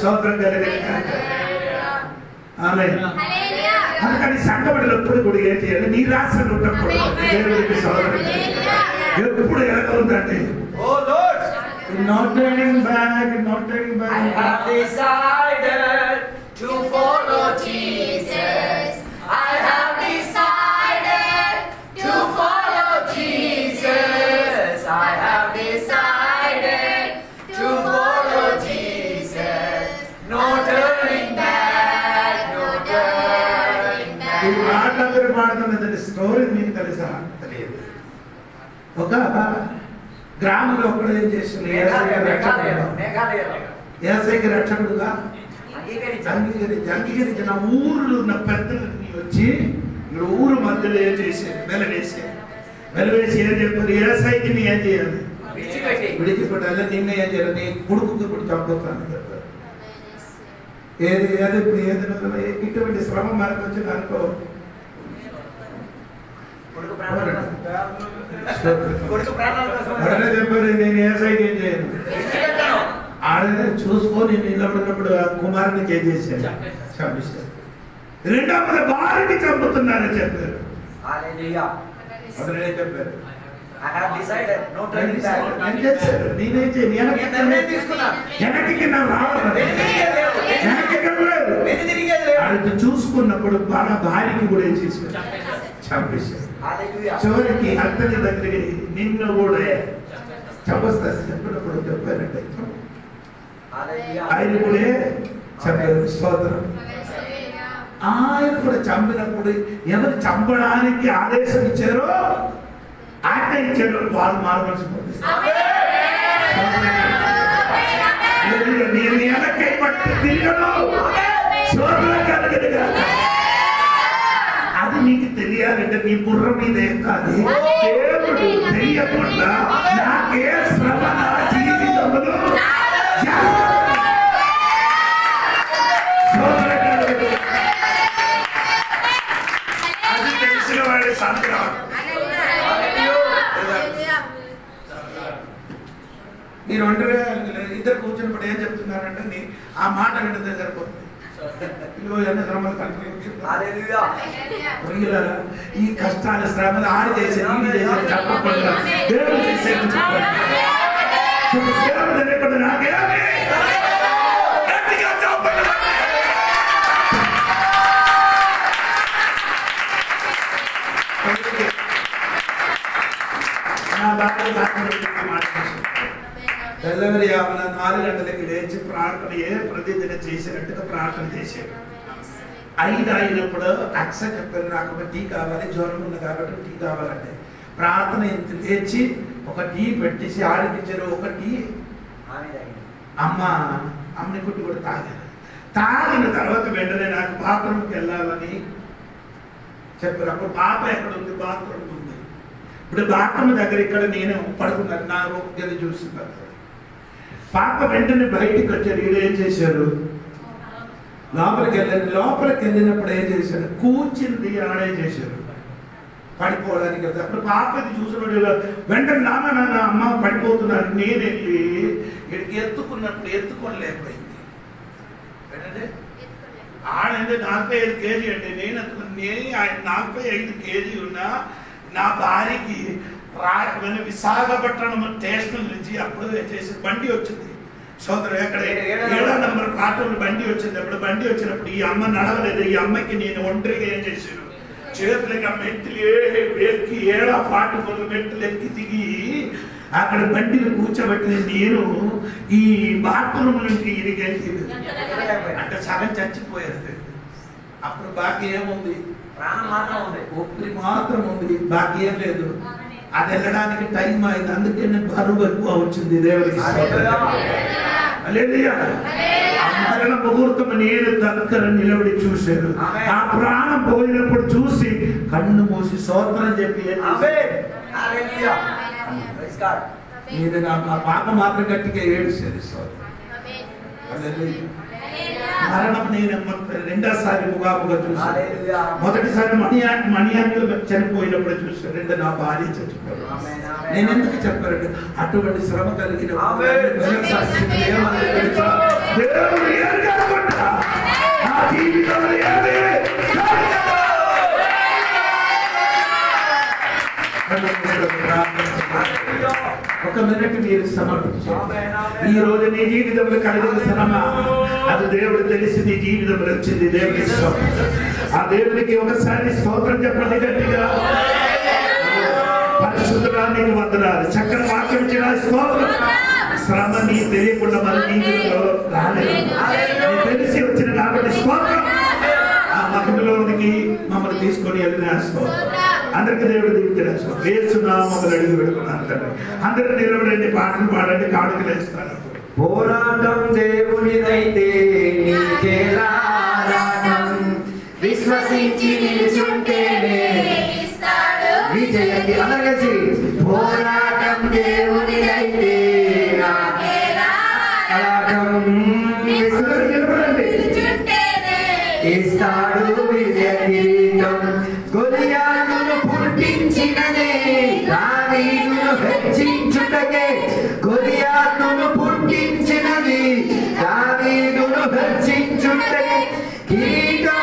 సోదరం కలిగిన అందుకని సంఘబడిలో ఎప్పుడు కూడా ఏం చేయాలి? నీ రాష్ట్రం ఉండకూడదు. దేవుడికి సోదరం ఎప్పుడు ఎలాగ ఉందంటే not turning back. I have decided to follow Jesus. I have decided to follow Jesus. I have decided to follow Jesus. No turning back, no turning back. ఈ మాట అందరూ పాడుతున్నది స్టోరీ మీకు తెలుసా? తెలియదు. ఒక గ్రామంలో ఒకడు ఏం చేసింది? ఏసైకి రక్షకుడుగా అంగీకరించిన ఊర్లో ఉన్న పెద్దలని వచ్చి ఇక్కడ ఊరు మధ్యలో ఏం చేసేది? వెలవేసి ఏం చెప్పారు? ఏసైకి నీ ఏం చేయాలి? విడిచిపెట్టాలి. నిన్న ఏం చేయాలి? నీ కొడుకుకి ఇప్పుడు చంపుతాను చెప్పారు. ఏది ఇప్పుడు ఏదైనా ఇటువంటి శ్రమ మనకు వచ్చింది అనుకో, చెప్పారు నేను ఏసైకి ఏం చేయను. ఆడనే చూసుకొని నిలబడినప్పుడు కుమారునికి ఏం చేశాను? చంపిస్తాను. 2వ భార్యని చంపుతున్నానని చెప్పారు. అతనే చెప్పారు నేనేం చేయను. వెనక్కి రావాలి. చూసుకున్నప్పుడు బాగా భార్యకి కూడా ఏం చేశారు? చంపేశారు. చివరికి అతని దగ్గరికి నిన్ను కూడా చంపస్తా చెప్పినప్పుడు చెప్పారంటే ఆయన కూడా చెప్పారు. స్తోత్రం. ఆయన కూడా చంపినప్పుడు ఎవరు చంపడానికి ఆదేశం ఇచ్చారో ఆజ్ఞ ఇచ్చారో వాళ్ళు మారవలసి నేను వెనక్కి పట్టి తిరగను. అది నీకు తెలియాలంటే నీ బుర్ర మీద ఏం కాదు. దేవుడు తెలియకుండా నాకే శ్రమ నా జీవితంలో అది తెలిసిన వాడి సంగ్రహం. మీరు ఒంటరిగా ఇద్దరు కూర్చున్నప్పుడు ఏం చెప్తున్నారంటే ఆ మాట వింటే సరిపోతుంది. ఈ కష్టాలు శ్రమలు ఆడి చేసేది చెప్పకుండా దేవుడు చేసేది చెప్పండి. దేవుడు తెలియకుండా నాకేమి గంటలకి లేచి ప్రార్థన ప్రతిదిన చేసినట్టుగా ప్రార్థన చేశాడు. 5 అయినప్పుడు అక్ష చెప్పారు, నాకు ఒక టీ కావాలి, జ్వరం ఉంది కాబట్టి టీ కావాలంటే ప్రార్థన లేచి ఒక టీ పెట్టేసి ఆడిపించారు. ఒక టీ అమ్మని కుట్టి కూడా తాగారు. తాగిన తర్వాత వెంటనే నాకు బాత్రూమ్కి వెళ్ళాలని చెప్పారు. అప్పుడు పాప ఎక్కడ ఉంది? బాత్రూమ్ ఉంది. ఇప్పుడు బాత్రూమ్ దగ్గర ఇక్కడ నేను పడుకున్నాను, నా గది చూస్తున్నారు. పాప వెంటనే బయటికి వచ్చారు. వీళ్ళు ఏం చేశారు? లోపలికి వెళ్ళారు. లోపలికి వెళ్ళినప్పుడు ఏం చేశారు? కూర్చుంది ఆడే చేశారు పడిపోవడానికి. అప్పుడు పాప ఇది చూసినప్పుడు వెంటనే నాన్న అమ్మ పడిపోతున్నారు. నేను వెళ్ళి ఇక్కడికి ఎత్తుకున్నప్పుడు ఎత్తుకోలేకపోయింది. ఆడంటే 45 కేజీ అండి. నేను ఆయన 45 కేజీ ఉన్నా నా భార్యకి విశాఖపట్నం స్టేషన్ నుంచి అప్పుడు చేసి బండి వచ్చింది. సోదరు ఎక్కడ 7వ నంబర్ ప్లాట్ఫామ్ బండి వచ్చింది. అప్పుడు బండి వచ్చినప్పుడు ఈ అమ్మ నడవలేదు. ఈ అమ్మకి నేను ఒంటరిగా ఏం చేశాను? చేతులకి ఆ మెట్లు ఎక్కి 7వ ప్లాట్ఫామ్ మెట్లు ఎక్కి దిగి అక్కడ బండిని కూర్చోబెట్టిన నేను ఈ బాత్రూమ్ నుంచి ఇరిగి అంటే సగం చచ్చిపోయేది. అప్పుడు బాకీ ఏముంది? ప్రాణం మాత్రం ఉంది, ఊపిరి మాత్రం ఉంది, బాకీ ఏం లేదు. అది వెళ్ళడానికి టైం అయింది. అందుకే నేను బరువు ఎక్కువ వచ్చింది. దేవుడికి మరణ ముహూర్తం నేను దగ్గర నిలబడి చూశాను. ఆ ప్రాణం పోయినప్పుడు చూసి కన్ను మూసి స్తోత్రం చెప్పి మీరు నా పాప మాత్రం గట్టిగా ఏడ్చేది. మరణం నేను రెండోసారి ముగాముగా చూసాను. మొదటిసారి మణియాన్లు చనిపోయినప్పుడు చూసాను. రెండో నా భార్య చచ్చిపోయాడు. నేను ఎందుకు చెప్పారంటే అటువంటి శ్రమ కలిగిన ఒక మినిట్ మీరు సమర్పించారు. ఈ రోజు నీ జీవితంలో కలిగిన శ్రమ అది దేవుడు తెలిసి నీ జీవితంలో వచ్చింది. దేవుడి ఆ దేవుడికి ఒకసారి స్తోత్రం చెప్పండి గట్టిగా. పరిశుద్ధుడా నీకు వందనాలు. చక్కని వాక్యం ఇచ్చిన స్తోత్రం. శ్రమ నీ తెలియకుండా మన జీవితంలో రాలేదు, తెలిసి వచ్చిన కాబట్టి స్తోత్రం. ఆ మహిమలోనికి మమ్మల్ని తీసుకొని వెళ్ళిన స్తోత్రం. అందరికీ దేవుడు దీవించడం వేస్తున్నామని అడిగి పెడుకున్నాను తండ్రి. అందరూ నిలబడండి, పాటలు పాడండి, కానుకలు వేస్తాను. పోరాటం దేవునిదైతే విశ్వసించి నిలుచుంటేనే విజయం. అందరూ కలిసి పోరాటం దేవునిదైతే ఇస్తాడు విజయ కిరీటం. గొలియాతును పుట్టించినదే దావీదును హెచ్చించుటకే. గొలియాతును పుట్టించినది దావీదును హెచ్చించుటకే. కిరీటం